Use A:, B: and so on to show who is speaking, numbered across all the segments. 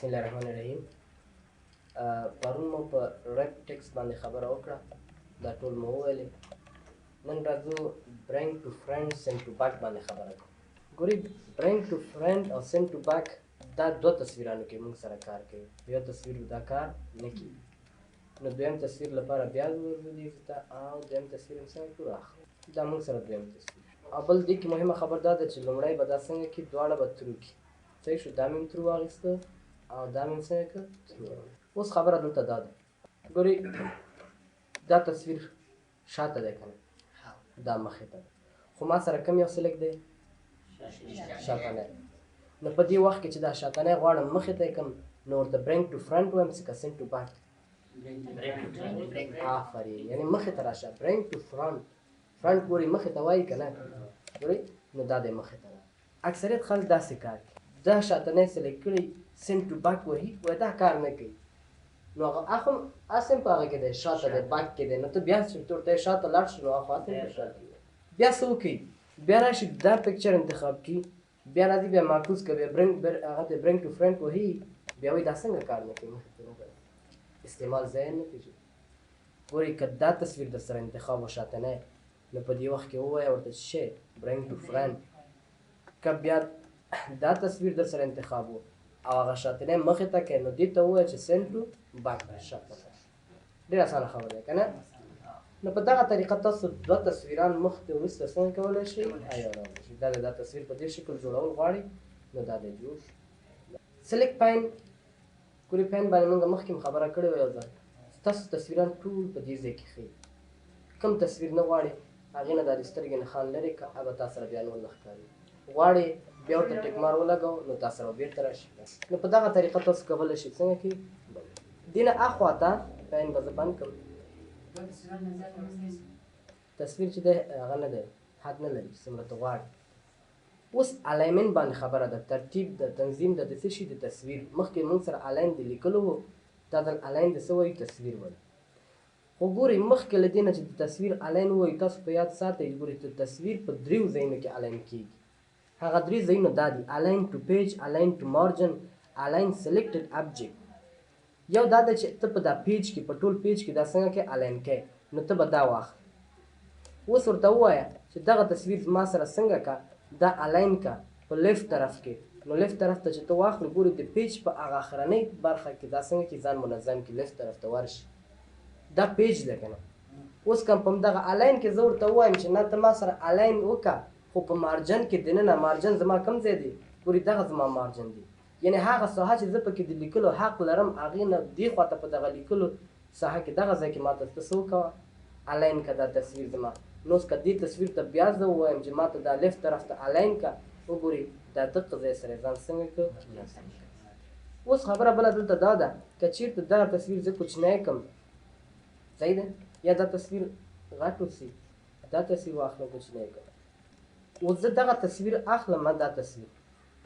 A: بسم الله الرحمن الرحیم. پرون مو په ریپ ټیکس باندې خبره وکړه، دا ټول مو وویلې. نن راځو برینګ ټو فرینډ سینډ ټو بیک باندې خبره کوو. ګورې برینګ ټو فرینډ او سینډ ټو بیک دا دوه تصویرانو کې موږ سره کار کوي. یو تصویر دا کار نه کوي، نو دویم تصویر لپاره بیا ورځو دې ته او دویم تصویر هم څنګه کړو اخلو. دا موږ سره دویم تصویر. او بل دې کې مهمه خبر دا ده چې لومړی به دا څنګه کړي، دواړه به ترو کړي. صحیح شو؟ دا مې هم ترو واخیسته او دا مې څنګه کړه ترو. اوس خبره دلته دا ده، ګورې دا تصویر شاته دی که نه، دا مخې ته ده، خو ما سره کوم یو سلیک دی؟ شاتنی. نو په دې وخت کې چې دا شاتنی غواړم مخې ته یې کړم، نو ورته برینګ ټو فرنټ وایم که سینډ ټو بیک؟ آفرین، یعنې مخې ته راشه. برینګ ټو فرنټ، فرنټ ګورې مخې ته وایي که نه، ګورې نو دا دی مخې ته ده. اکثریت خلک داسې کار کوي، دا شاتنی سلیک کړی سینډ ټو بیک وهي، وایي دا کار نه کوي. نو هغه هم هسې هم په هغه کې دی، شاته دی، بیک کې دی. نو ته بیا چې ورته شاته لاړ شو، نو هغه هلته هم شاته دی. بیا څه وکړي؟ بیا راشي دا پکچر انتخاب کړي، بیا راځي بیا معکوس کوي، هغه ته برینګ ټو فرنټ وهي، بیا وایي دا څنګه کار نه کوي، مخې ته وګوره، استعمال ځای نه پېژني. ګورې که دا تصویر در سره انتخاب و شاتنی، نو په دې وخت کې ووایه ورته چې شی برینګ ټو فرنټ. که بیا دا تصویر در سره انتخاب و او هغه شاتنی مخې ته کوي، نو دې ته ووایه چې سینډ ټو بیک شاته. ډېره اسانه خبره ده که نه؟ نو په دغه طریقه تاسو دوه تصویران مخکې وروسته څنګه کولی شئ عیارولی شئ. دا تصویر په دې شکل جوړول غواړئ، نو دا دی جوړ. سلیکټ پاین، ګورې پاین باندې موږ مخکې هم خبره کړې وه یو ځل. ستاسو تصویران ټول په دې ځای کې ښیي. کوم تصویر نه غواړئ هغې نه دا د سترګې نښان لرې کړه، هغه تا سره بیا نور نه ښکاري. غواړئ بیا ورته ټیک مار ولګوو، نو تا سره بېرته راشي. نو په دغه طریقه تاسو کولی شئ څنګه کړئ. دې نه اخوا ته پاین به زه بند کړم. تصویر چې دی هغه نه دی، حد نه لري څومره ته غواړي. اوس الاینمنټ باندې خبره ده، ترتیب د تنظیم د څه شي د تصویر. مخکې موږ سره الاین د لیکلو و، دا ځل الاین د څه وایي؟ تصویر وایي. خو ګورئ مخکې له دې نه چې د تصویر الاین وایي، تاسو په یاد ساتئ ګورئ د تصویر په دریو ځایونو کې الاین کېږي. هغه درې ځایونه دا دي: الاین ټو پیج، الاین ټو مارجن، الاین سلیکټډ ابجیکټ. یو دا ده چې ته په دا پیج کې، په ټول پیج کې دا څنګه کې الاین کوې، نو ته به دا واخلې. اوس ورته ووایه چې دغه تصویر ما سره څنګه که دا الاین که په لیفت طرف کې. نو لیفت طرف ته چې ته واخلې، ګورې د پیج په هغه اخرنۍ برخه کې دا څنګه کې ځان منظم کړي، لیفت طرف ته ورشي. دا پیج ده که نه. اوس که په همدغه الاین کې زه ورته ووایم چې نه ته ما سره الاین وکړه، خو په مارجن کې دننه، مارجن زما کوم ځای دی؟ ګورې دغه زما مارجن دی. یعنې هغه ساحه چې زه پکې د لیکلو حق لرم، هغې نه دې خواته په دغه لیکلو ساحه کې دغه ځای کې ما ته ته څه وکوه؟ الاین که دا تصویر زما. نو اوس که دې تصویر ته بیا زه ووایم چې ما ته دا لیفت طرف ته الاین که، وګورئ دا دقه ځای سره ځان څنګه کړ. اوس خبره بله دلته دا ده، که چېرته دغه تصویر زه کوچنی کړم، صحیح ده، یا دا تصویر غټ وسي، دا تصویر واخلم کوچنی کړم. اوس زه دغه تصویر اخلم، دا تصویر،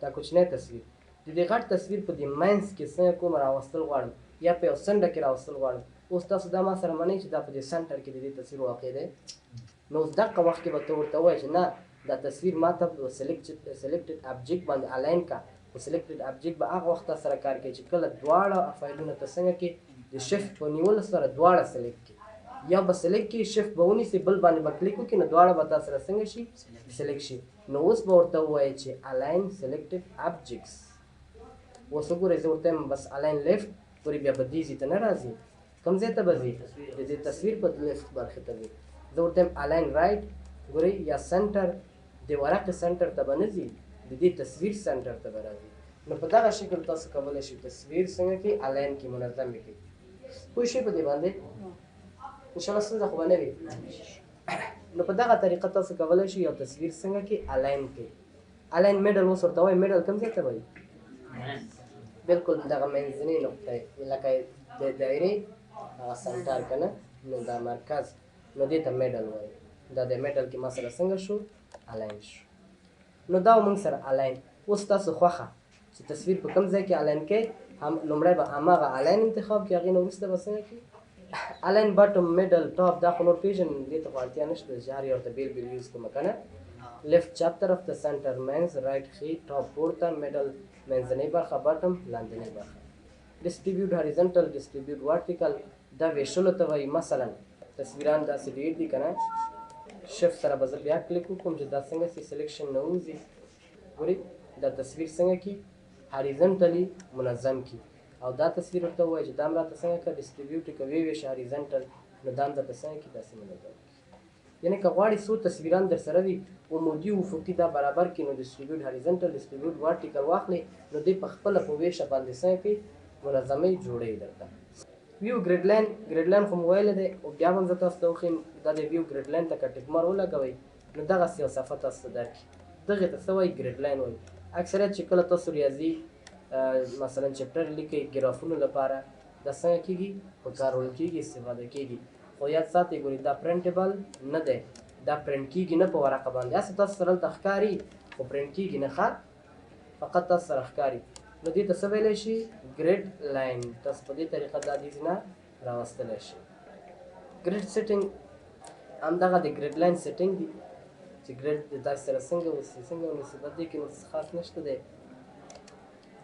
A: دا کوچنی تصویر، د دې غټ تصویر په دې منځ کې څنګه کوم راوستل غواړم، یا په یو څنډه کې راوستل غواړم. اوس تاسو دا ما سره منئ چې دا په دې سنټر کې د دې تصویر واقع دی. نو اوس دغه وخت کې به ته ورته ووایې چې نه دا تصویر ما ته سلیکټډ ابجیکټ باندې الاین که. خو سلیکټډ ابجیکټ به هغه وخت تا سره کار کوي چې کله دواړه فایلونه ته څنګه کې د شفټ په نیولو سره دواړه سلیکټ کړي. یا به سلیکټ کړي، شفټ به ونیسي، بل باندې به کلیک وکړي، نو دواړه به تا سره څنګه شي؟ سلیکټ شي. نو اوس به ورته ووایې چې الاین سلیکټډ ابجیکټس. اوس وګورئ زه ورته یم بس الاین لیفټ، ګورئ بیا به دې ځای ته نه راځي، کوم ځای ته به ځي؟ د دې تصویر په لیفټ برخې ته ځي. زه ورته یم الاین رایټ، ګورئ یا سنټر، د ورقې سنټر ته به نه ځي، د دې تصویر سنټر ته به راځي. نو په دغه شکل تاسو کولی شئ تصویر څنګه کړئ، الاین کړئ، منظم یې کړئ. پوه شئ په دې باندې؟ انشاءالله ستونزه خو به نه وي. نو په دغه طریقه تاسو کولی شئ یو تصویر څنګه کړئ، الاین کړئ. الاین میډل، اوس ورته وایي میډل کوم ځای ته وایي؟ بلکل دغه منځنۍ نقطه لکه د دایرې هغه سنټر که نه، نو دا مرکز، نو دې ته میډل وایي. دا د میډل کې ما سره څنګه شو؟ الاین شو. نو دا موږ سره الاین. اوس تاسو خوښه چې تصویر په کوم ځای کې الاین کوئ، لومړی به هماغه الاین انتخاب کړئ، هغې نه وروسته به څنګه کړئ؟ الاین بټم، میډل، ټاپ، دا خو نور پېژنئ، دې ته خو اړتیا نشته چې هر یو ورته بېل بېل یوز کړم که نه. لیفټ چپ طرف ته، سنټر منځ، رایټ ښي، ټاپ پورته، میډل منځنۍ برخه، بټم لاندنۍ برخه. ډیسټریبیوټ هاریزنټل ډیسټریبیوټ ورټیکل دا ویشلو ته وایي. مثلا تصویران داسې ډېر دي که نه، شفت سره به زه بیا کلیک وکړم چې دا څنګه سي سلیکشن نه وځي. ګورئ دا تصویر څنګه کي هاریزنټلی منظم کي، او دا تصویر ورته ووایي چې دا هم راته څنګه که ډیسټریبیوټ که ویې هاریزنټل، نو دا هم درته څنګه کي داسې منظم کي. یعنې که غواړې څو تصویران در سره وي عمودي افقي دا برابر کړي، نو ډیسټریبیوټ هاریزنټل ډیسټریبیوټ ورټیکل واخلې، نو دوی په خپله په ویشه باندې څنګه کوي منظمۍ جوړوي درته. ویو ګریډ لاین، ګریډ لاین خو مو ویلی دی، او بیا به هم زه تاسو ته وښیم. دا د ویو ګریډ لاین ته که ټیک مار ولګوئ نو دغسې یو صفحه تاسو ته درکړي. دغې ته څه وایي ګریډ لاین وایي. اکثریت چې کله تاسو ریاضي مثلا چپټر لیکئ ګرافونو لپاره دا څنګه کېږي په کارول کېږي، استفاده کېږي. خو یاد ساتئ ګورئ دا پرنټیبل نه دی، دا پرنټ کېږي نه په ورقه باندې، هسې تاسو سره دلته ښکاري خو پرنټ کېږي نه، ښه فقط تاسو سره ښکاري. نو دې ته څه ویلی شي ګریډ لاین. تاسو په دې طریقه دا دې نه راوستلی شي. ګریډ سیټینګ همدغه د ګریډ لاین سیټینګ دي چې ګریډ د تاسو سره څنګه وسي څنګه ونیسي. په دې کې نو څه خاص نشته دی.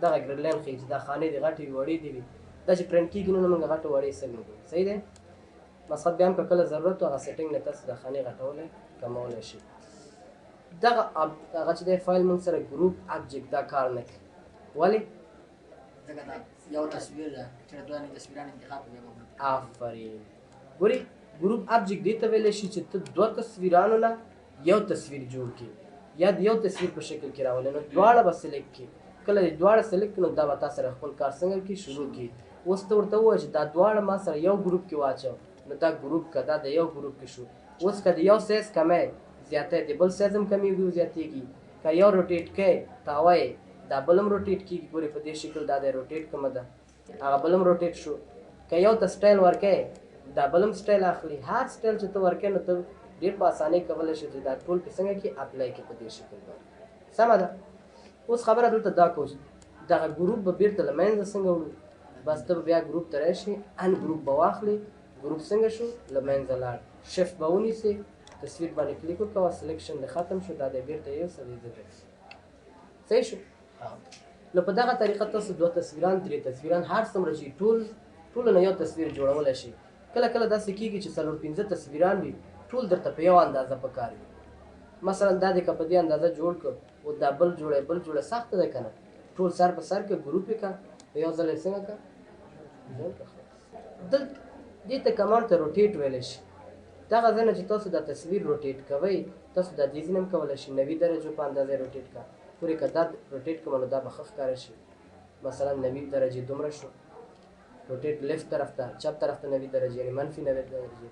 A: دغه ګریډ لاین ښیي چې دا خانې دې غټې وي وړې دې وي. دا چې پرنټ کېږي نو موږ غټې وړې څنګه کوو، صحیح دی. مثلا بیا هم که کله ضرورت و هغه سیټینګ نه تاسو د خانې غټولی کمولی شي. دغه هغه چې دی فایل موږ سره ګروپ ابجیکټ دا کار نه کوي. ولې؟
B: ځکه دا یو تصویر ده چې د دوه تصویران انتخاب کوي.
A: آفرین. ګورئ ګروپ ابجیکټ دې ته ویلی شي چې ته دوه تصویرانو نه یو تصویر جوړ کړي، یا د یو تصویر په شکل کې راولې. نو دواړه به سلیکټ کړي. کله چې دواړه سلیکټ کړي نو دا به تا سره خپل کار څنګه کړي شروع کړي. اوس ته ورته ووایه چې دا دواړه ما سره یو ګروپ کې واچوه، نو دا ګروپ که دا د یو ګروپ کې شو. اوس که د یو سایز کمی زیاتی د بل سایز هم کمیږي او زیاتېږي. که یو روټیټ کوې تاوه یې دا بل هم روټیټ کېږي. ګورې په دې شکل دا دی روټیټ کومه ده هغه بل هم روټیټ شو. که یو ته سټایل ورکوې دا بل هم سټایل اخلي. هر سټایل چې ته ورکوې نو ته ډېر په اسانۍ کولی شي چې دا ټول پې څنګه کړي اپلای کړي په دې شکل باندې. سمه ده. اوس خبره دلته دا کوو چې دغه ګروپ به بېرته له منځه څنګه وړو. بس ته به بیا ګروپ ته راشي، ان ګروپ به واخلې، ګروپ څنګه شو له منځه لاړ، شفت به ونیسې، تصویر باندې کلیک وکوه، سلیکشن دې ختم شو، دا دی بېرته یو څه دی صحیح شو. نو په دغه طریقه تاسو دوه تصویران درې تصویران هر څومره چې ټولو نه یو تصویر جوړولی شي. کله کله داسې کېږي چې څلور پنځه تصویران وي ټول درته په یو اندازه پکار وي. مثلا دا دې که په دې اندازه جوړ کړ او دا بل جوړه سخته ده که نه، ټول سر په سر کې ګروپ یې کړه په یو ځل یې څنګه کړه دې ته کمانډ ته روټیټ ویلی شي. دغه ځای نه چې تاسو دا تصویر روټیټ کوئ تاسو دا دې ځینې هم کولی شي 90 درجو په اندازه روټیټ کړه. پورې که دا روټیټ کومه نو دا به ښه ښکاره شي. مثلا 90 درجې دومره شو. روټیټ لیفت طرف ته چپ طرف ته 90 درجې یعنې منفي 90 درجې.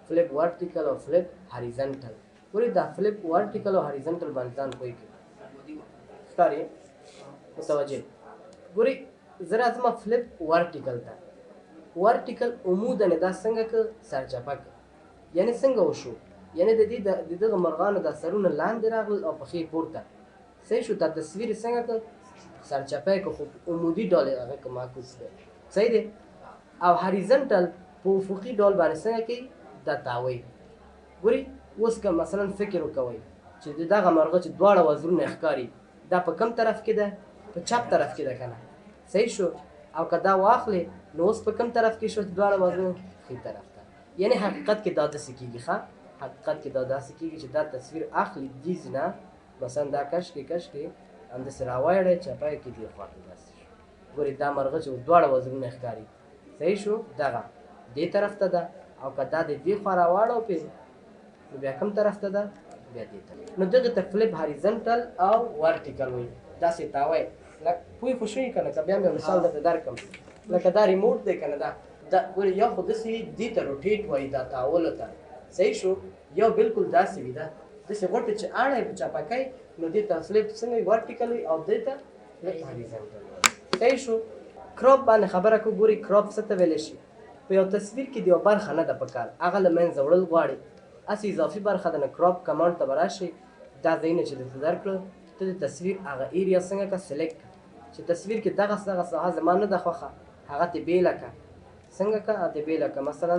A: فلپ ورټیکل او فلپ هاریزنټل. ګورئ دا فلپ ورټیکل او هاریزنټل باندې ځان پوه کړئ. ښکاري متوجه. ګورئ زه راځم فلپ ورټیکل ته. ورټیکل عموداً دا څنګه که سرچپه که یعنې څنګه وشو، یعنې د دغه مرغانو دا سرونه لاندې راغلل او پښې پورته. صحیح شو. دا تصویر یې څنګه که سرچپه یې که خو عمودي ډول یې هغه که معکوس دی. صحیح دی. او هاریزنټل په افقي ډول باندې څنګه کوي دا تاوی. ګورئ اوس که مثلا فکر وکوئ چې دغه مرغه چې دواړه وزرونه یې ښکاري دا په کم طرف کې ده؟ په چپ طرف کې ده که نه. صحیح شو. او که دا واخلې نو اوس په کم طرف کې شو چې دواړه وزرونه ښي طرف ته. یعنې حقیقت کې دا داسې کېږي. ښه حقیقت کې دا داسې کېږي چې دا تصویر اخلي دې ځینه مثلا دا کش کې همداسې راوایړی چپه یې کې دې خوا ته داسې شو. ګورئ دا مرغه چې دواړه وزرونه یې ښکاري. صحیح شو. دغه دې طرف ته ده، او که دا د دې خوا راواړو پې نو بیا کوم طرف ته ده بیا دې ته. نو دغې ته فلپ هاریزنټل او ورټیکل وایي. داسې تاوی پوه خو شوي که نه. که بیا مې مثال درته درکړم لکه دا ریموټ دی که نه دا ګورې یو خو داسې دې ته روټیټ وایي دا تاولو ته. صحیح شو. یو بالکل داسې وي ده داسې غوټې چې اړه یې چپه کوي نو دې ته فلپ څنګه وي ورټیکل وي او دې ته فلپ هاریزنټل وایي. صحیح شو. کراپ باندې خبره کوو. ګورئ کراپ څه ته ویلی شي. په یو تصویر کې د یو برخه نه ده پکار هغه له منځه وړل غواړي هسې اضافي برخه ده. نو کراپ کمانډ ته به راشئ. دا ځایونه چې درته درکړه ته د تصویر هغه ایریا څنګه که سلیکټ کړه چې تصویر کې دغه ساحه زما نه ده خوښه هغه ترې بېله کړه. څنګه که ترې بېله کړه. مثلا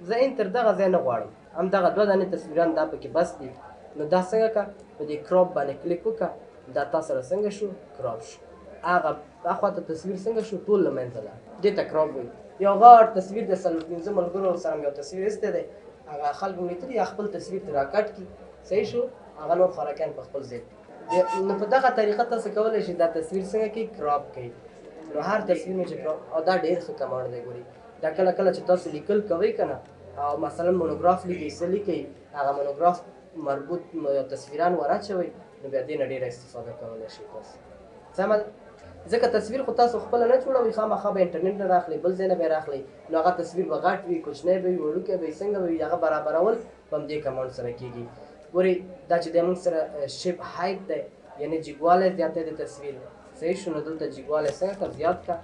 A: زه تر دغه ځای نه غواړم همدغه دوه دانې تصویران دا پکې بس دي. نو دا څنګه که په دې کراپ باندې کلیک وکړه دا تا سره څنګه شو کراپ شو. هغه اخواته تصویر څنګه شو ټول له منځه لاړ دې ته کراپ وایي یو غټ تصویر د څلور پنځه ملګرو سره مې یو تصویر ایستی دی هغه خلکو مې لیدلي خپل تصویر ترې راکټ کړي صحیح شو هغه نور خوراکیان په خپل ځای نو په دغه طریقه تاسو کولی شئ دا تصویر څنګه کوي کراپ کوي نو هر تصویر مې چې کراپ او دا ډېر ښه کمانډ دی ګوري دا کله کله چې تاسو لیکل کوئ که نه او مثلا مونوګراف لیکئ څه لیکئ هغه مونوګراف مربوط تصویران ور نو بیا دې نه ډېره استفاده کولی شئ تاسو سمه ده ځکه تصویر خو تاسو خپله نه جوړوئ خامخا به انټرنیټ نه راخلئ بل ځای نه به یې راخلئ نو هغه تصویر به غټ وي کوچنی به وي وړوکی به وي څنګه به وي هغه برابرول په همدې کمانډ سره کېږي ګورئ دا چې دی موږ سره شیپ هایټ دی یعنې جګوالی زیاتی د تصویر صحیح شو نو دلته جګوالی څنګه که زیات که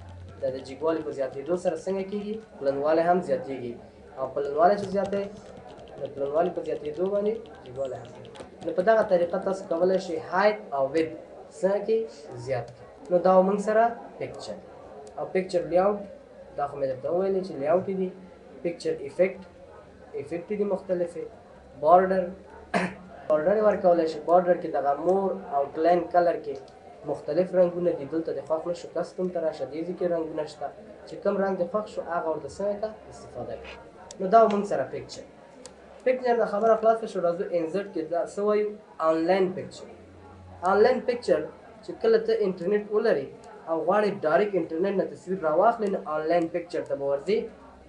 A: دا د جګوالي په زیاتېدو سره څنګه کېږي پلنوالی هم زیاتېږي او پلنوالی چې زیاتی د پلنوالي په زیاتېدو باندې جګوالی هم نو په دغه طریقه تاسو کولی شئ هایټ او ویډ څنګه کې زیات کړئ نو دا موږ سره پکچر او پکچر لیاوټ دا خو مې درته وویلې چې لیاوټ دي پکچر افیکټ دي مختلفې بارډر بارډر ورکولی شي بارډر کې دغه مور او کلین کلر کې مختلف رنګونه دي دلته د خوښ نه شو کسټوم ته راشه دې ځای کې رنګونه شته چې کوم رنګ د خوښ شو هغه ورته څنګه که استفاده کړي نو دا موږ سره پکچر د خبره خلاصه شو راځو انزرټ کې دا څه وایو آنلاین پکچر آنلاین پکچر چې کله ته انټرنیټ ولري او غواړې ډایرکټ انټرنیټ نه تصویر راواخلې نو آنلاین پکچر ته به ورځې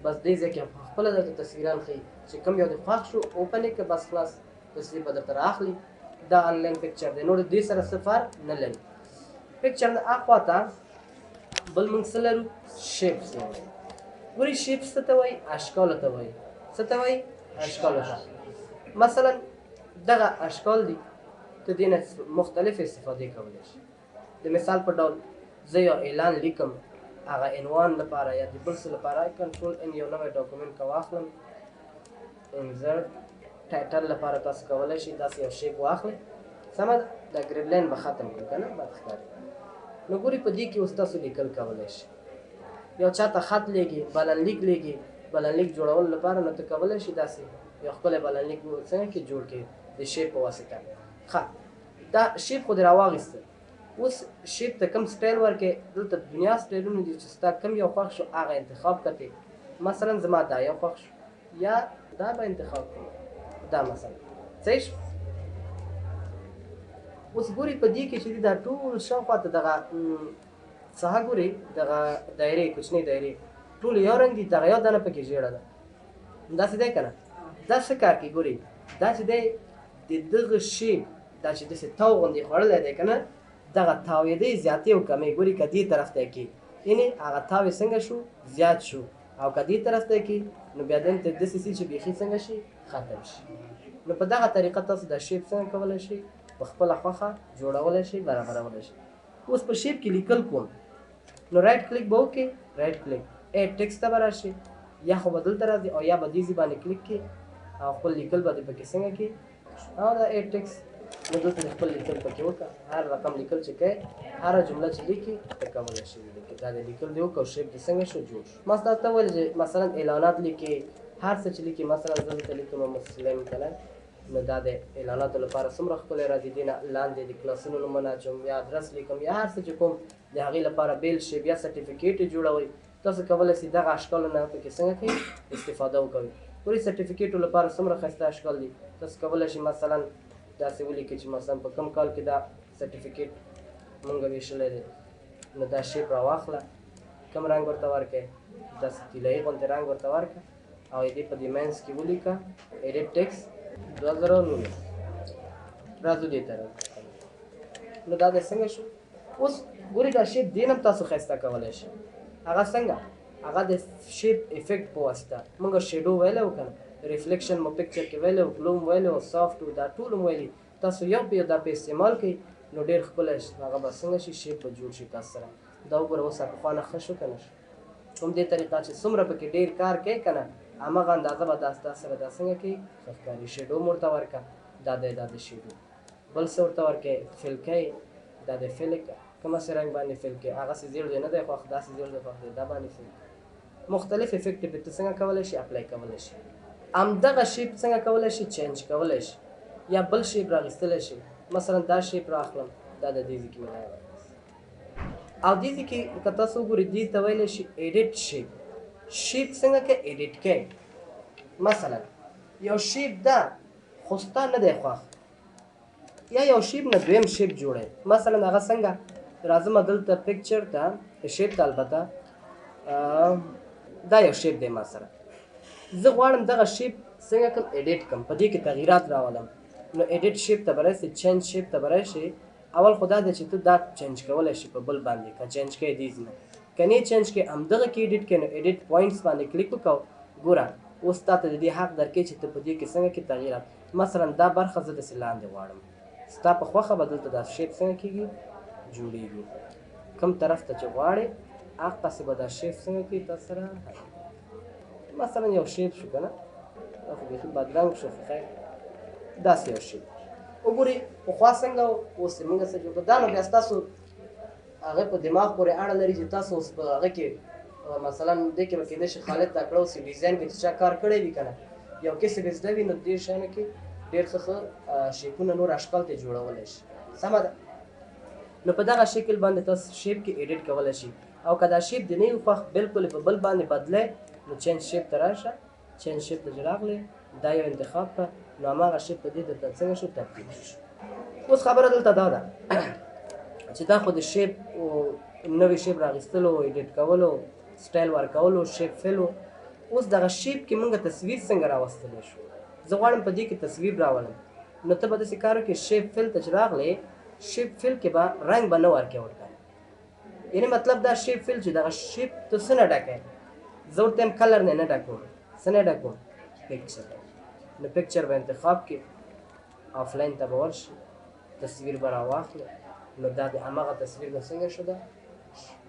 A: بس دې ځای کې خپله درته تصویران ښیي چې کوم یو دې خوښ شو اوپن یې کړه بس خلاص تصویر به درته رااخلي دا آنلاین پکچر دی نور دې سره څه فرق نه لري پکچر نه اخوا ته بل موږ څه لرو شیپس لرو ګورې شیپس څه ته وایي اشکالو ته وایي څه ته وایي اشکالو ته مثلا دغه اشکال دي ته دې نه مختلف استفادې کولی شي د مثال په ډول زه یو اعلان لیکم هغه عنوان لپاره یا د بل څه لپاره کنټرول ان یو نوی ډاکومنټ که واخلم انزرټ ټایټل لپاره تاسو کولی شئ داسې یو شیپ واخلئ سمه ده دا ګریډ لاین به ختم کړو که نه بد ښکاري نو ګورې په دې کې اوس تاسو لیکل کولی شئ یو چاته خط لیږي بلنلیک لیږي بلنلیک جوړولو لپاره نو ته کولی شي داسې یو ښکلی بلنلیک څنګه کې جوړ کړي د شیپ په واسطه ښه دا شیپ خو دې راواغېسته اوس شیپ ته کوم سټایل ورکړې دلته دنیا سټایلونه دي چې ستا کوم یو خوښ شو هغه انتخاب کړې مثلا زما دا یو خوښ شو یا دا به انتخاب کړو دا مثلا صحیح شو اوس ګورې په دې کې چې دا ټول شاوخوا ته دغه څخه ګورې دغه دایرې کوچنۍ دایرې ټول یو رنګ دي دغه یو دانه پکې ژیړه ده داسې دی که نه دا څه کار کوي ګورې دا چې دی د دغه شیپ دا چې داسې تاو غوندې خوړلی دی که نه دغه تاوېدی زیاتې او کمې ګورې که دې طرف ته یې کړي یعنې هغه تاو یې څنګه شو زیات شو او که دې طرف ته یې کړي نو بیا دلته داسې شي چې بیخي څنګه شي ختم شي نو په دغه طریقه تاسو دا شیپ څنګه کولی شئ په خپله خوښه جوړولی شئ برابرولی شئ اوس په شیپ کې لیکل کوم نو رایټ کلیک به وکړئ رایټ کلیک ایډ ټیکسټ ته به راشئ یا خو به دلته راځي او یا به دې ځای باندې کلیک کړئ او خپل لیکل به دې پکې څنګه کړي او دا ایډ ټیکسټ نو دلته دې خپل لیکل پکې وکړه هر رقم لیکل چې کوې هره جمله چې لیکي ته کولی شئ ولیکي دا دې لیکل دې وکړه او شیپ دې څنګه شو جوړ شو ما تاسو ته ویل چې مثلا اعلانات لیکي هر څه چې لیکي مثلا زه دلته لیکم مسلم کلر نو دا د اعلاناتو لپاره څومره ښکلی راځي دې نه لاندې د کلاسونو نومونه اچوم یا ادرس لیکم یا هر څه چې کوم د هغې لپاره بیل شیپ یا سرټیفیکیټ یې جوړوئ تاسو کولی شئ دغه اشکالو نه پکې څنګه کوئ استفاده وکوئ ګورئ سرټیفیکیټو لپاره څومره ښایسته اشکال دي تاسو کولی شئ مثلا داسې ولیکئ چې مثلا په کوم کال کې دا سرټیفیکیټ مونږ ویشلی دی نو دا شیپ راواخله کوم رنګ ورته ورکړئ داسې طلایي غوندې رنګ ورته ورکړه او دې په دې منځ کې ولیکه ایډیټ ټیکسټ 2019 راځو دې ته نو دا د څنګه شو اوس ګورئ دا شیپ دې نه هم تاسو ښایسته کولی شئ هغه څنګه هغه د شیپ افیکټ په واسطه موږ شیډو ویلی و که نه ریفلیکشن مو پکچر کې ویلی و ګلوم ویلی و سافټ و دا ټول هم ویلي تاسو یو په یو دا په استعمال کوئ نو ډېر ښکلی هغه به څنګه شي شیپ به جوړ شي تاسو سره دا وګوره اوس پخوا نه ښه شو که نه شو همدې طریقه چې څومره پکې ډېر کار کوي که نه هماغه اندازه به دا سره دا څنګه کوي ښه ښکاري شیډو مو ورته ورکړه دا دی دا د شیډو بل څه ورته ورکړئ فل کوئ دا د فل کومه رنګ باندې فل کوي هغسې زیړ دی نه دی خوښ داسې زیړ دی خوښ دی دا باندې فل مختلف افیکټ به ته څنګه کولی شي اپلای کولی شي همدغه شیپ څنګه کولی شي چینج کولی شي یا بل شیپ راغیستلی شي مثلا دا شیپ راخلم دا د دې ځای کې مې او دې کې که تاسو وګورئ دې ته ویلی شي ایډیټ شیپ. شیپ څنګه کې ایډیټ کوي؟ مثلا یو شیپ ده خو ستا نه دی خوښ، یا یو شیپ نه دویم شیپ جوړوي. مثلا هغه څنګه راځم دلته پکچر ته شیپ ته، البته دا یو شیپ دی ما سره، زه غواړم دغه شیپ څنګه کوم ایډیټ کړم، په دې کې تغییرات راولم. نو ایډیټ شیپ ته به راشئ، چینج شیپ ته به راشئ. اول خو دا دی چې ته دا چینج کولی شي په بل باندې، که چینج کوې دیز نه، که نه چینج کوې همدغه کې ایډیټ کوې. نو ایډیټ پوینټس باندې کلیک وکړو، ګوره اوس تا ته د دې حق درکوي چې ته په دې کې څنګه کې تغییرات. مثلا دا برخه زه داسې لاندې غواړم، ستا په خوښه به دلته دا شیپ څنګه کېږي جوړېږي. کوم طرف ته چې غواړې هغسې به دا شیپ څنګه کېږي تا سره. مثلا یو شیپ شو که نه، دا خو بیخي بدرنګ شو، خو خیر داسې یو شیپ وګورئ. پخوا څنګه و، اوس یې موږ څه جوړ کړو. دا نو بیا ستاسو هغه په دماغ پورې اړه لري چې تاسو اوس په هغه کې مثلا دې کې به کېدای شي خالد تا کړه اوس ډیزاین کې چې چا کار کړی وي که نه، یو کیسې به زده وي، نو دې شیانو کې ډېر ښه شیپونه نور اشکال ته جوړولی شي. سمه ده. نو په دغه شکل باندې تاسو شیپ کې ایډیټ کولی شي. او که دا شیپ دې نه وي خوښ، بلکل په بل باندې بدلی، نو چینج شیپ ته راشه. چینج شیپ ته چې راغلی دا یو انتخاب کړه، نو هماغه شیپ په دې درته څنګه شو تبدیل شو. اوس خبره دلته دا ده چې دا خو د شیپ نوې شیپ راغیستلو، ایډیټ کولو، سټایل ورکولو، شیپ فیل و. اوس دغه شیپ کې موږ تصویر څنګه راوستلی شو؟ زه غواړم په دې کې تصویر راولم. نو ته به داسې کار وکړې، شیپ فیل ته چې راغلی، شیپ فیل کې به رنګ به نه ورکوې ورته. یعنې مطلب دا شیپ فیل چې دغه شیپ ته څه نه ډکوې، زه ورته یم کلر نه ډکوم. څه نه ډکوم؟ پکچر. نو پکچر به انتخاب کې آفلاین ته به ورشي، تصویر به راواخلې. نو دا د هماغه تصویر نه څنګه شو ده.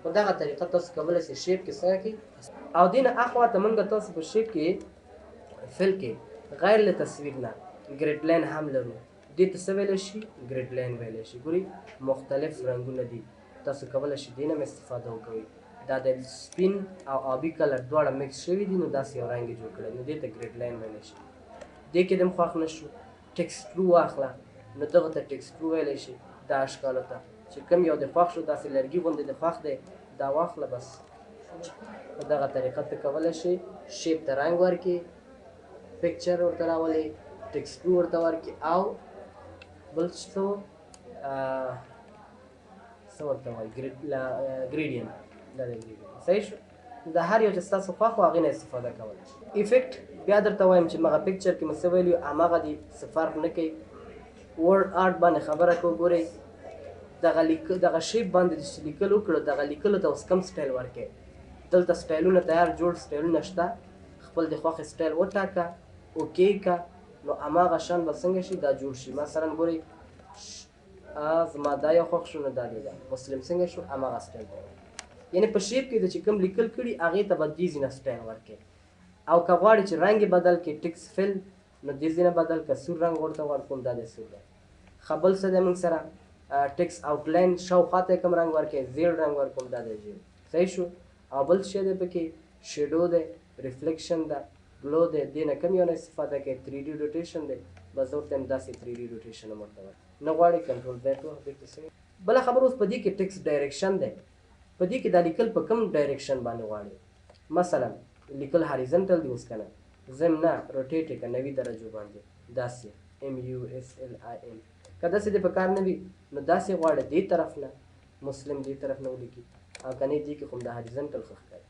A: په دغه طریقه تاسو کولی شئ شیپ کې څنګه کې. او دې نه اخوا ته موږ تاسو په شیپ کې فل کې غیر له تصویر نه ګریډ لاین هم لرو. دې ته څه ویلی شي؟ ګریډ لاین ویلی شي. ګورئ مختلف رنګونه دي، تاسو کولی شئ دې نه هم استفاده وکوئ. دا د سپین او آبي کلر دواړه مکس شوي دي، نو داسې یو رنګ یې جوړ کړی، نو دې ته ګریډ لاین ویلی شي. دې کې دې هم خوښ نه شو، ټکسټرو واخله، نو دغه ته ټکسټرو ویلی شي. دا اشکالو ته چې کوم یو دې خوښ شو، داسې لرګي غوندې دې خوښ دی، دا واخله. بس په دغه طریقه ته کولی شئ شیپ ته رنګ ورکړي، پکچر ورته راولئ، ټکسټرو ورته ورکړي، او بل څه ورته وایي ګریډینټ. دا د ګریډینټ صحیح شو. دا هر یو چې ستاسو خوښ و هغې نه استفاده کولی شئ. افیکټ بیا درته وایم چې هغه پکچر کې مې څه ویلي وو هماغه دي، څه فرق نه کوي. ورډ آرټ باندې خبره کوو، ګورئ دغه شیپ باندې چې لیکل وکړو، دغه لیکلو ته اوس کم سټایل ورکړئ. دلته سټایلونه تیار جوړ سټایلونه شته، خپل د خوښې سټایل وټاکه، اوکې که، نو هماغه شان به څنګه شي دا جوړ شي. مثلا ګورئ زما دا یو خوښ شو، نو دا دی دا مسلم څنګه شو، هماغه سټایل دی. یعنې په شیپ کې د چې کوم لیکل کړي هغې ته به دې ځینه سټایل ورکړئ. او که غواړئ چې رنګ یې بدل کړي، ټکس فل، نو دې ځینه بدل که سور رنګ ورته ورکوم، دا دی سور دی. ښه بل څه دی موږ سره ټکس آوټلاین شاوخوا ته یې کوم رنګ ورکړئ، زیړ رنګ ورکوم، دا دی زیړ. صحیح شو. او بل شی دی پکې شیډو دی، ریفلیکشن ده، ګلو دی، دې نه کوم یو نه استفاده کوئ. 3D روټیشن دی، بس زه ورته یم داسې 3D روټیشن هم ورته ورکړئ. نه غواړئ کنټرول زیډ وهه بېرته څنګه. بله خبره اوس په دې کې ټکس ډایرکشن دی، په دې کې دا لیکل په کوم ډایرکشن باندې غواړئ. مثلا لیکل هاریزنټل دی اوس که نه، زه یم نه روټیټ یې که 90 درجو باندې، داسې MUSLIM. که داسې دې په کار نه وي، نو داسې غواړئ دې طرف نه مسلم دې طرف نه ولیکي، او که نه دې کې خو د هاریزنټل ښه ښکاري.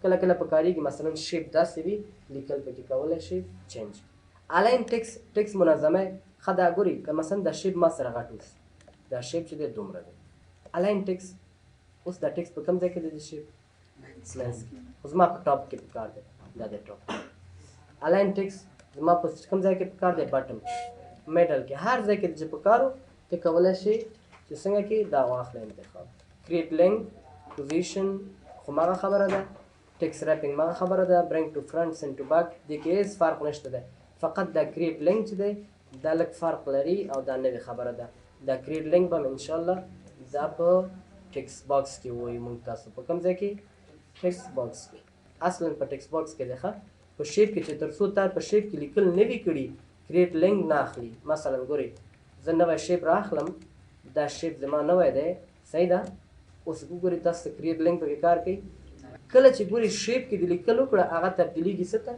A: کله کله په کارېږي، مثلا شیپ داسې وي، لیکل پکې کولی شي چینج. الاین ټکس منظمه ښه دا ګورئ، که مثلا دا شیپ ما سره غټ اوس، دا شیپ چې دی دومره دی. الاین ټکس اوس دا ټکس په کوم ځای کې دی؟ د شیپ منځ کې، خو زما په ټاپ کې پکار دی، دا دی ټاپ. الاین ټکس زما په کوم ځای کې پکار دی؟ بټم، میډل کې، هر ځای کې چې پکار و ته کولی شي چې څنګه کې دا واخله انتخاب. کریټ لینک پوزیشن خو مغه خبره ده، ټکس ریپینګ مغه خبره ده، برینګ ټو فرنٹ سینډ ټو بیک، دې کې هېڅ فرق نشته دی. فقط دا کریټ لینک چې دی دا لږ فرق لري، او دا نوې خبره ده. دا کریټ لینک به انشاءالله دا په ټکس باکس کې وایي موږ تاسو. په کوم ځای کې؟ ټکس باکس کې. اصلا په ټکس باکس کې دی ښه، په شیپ کې چې تر څو تا په شیپ کې لیکل نه وي کړي، کریټ لینک نه اخلي. مثلا ګورئ زه نوی شیپ راخلم، دا شیپ زما نوی دی، صحیح ده، اوس وګورئ تاسو ته کریټ لینک پکې کار کوي کله چې ګورئ شیپ کې د لیکل وکړه هغه تبدیلیږي څه ته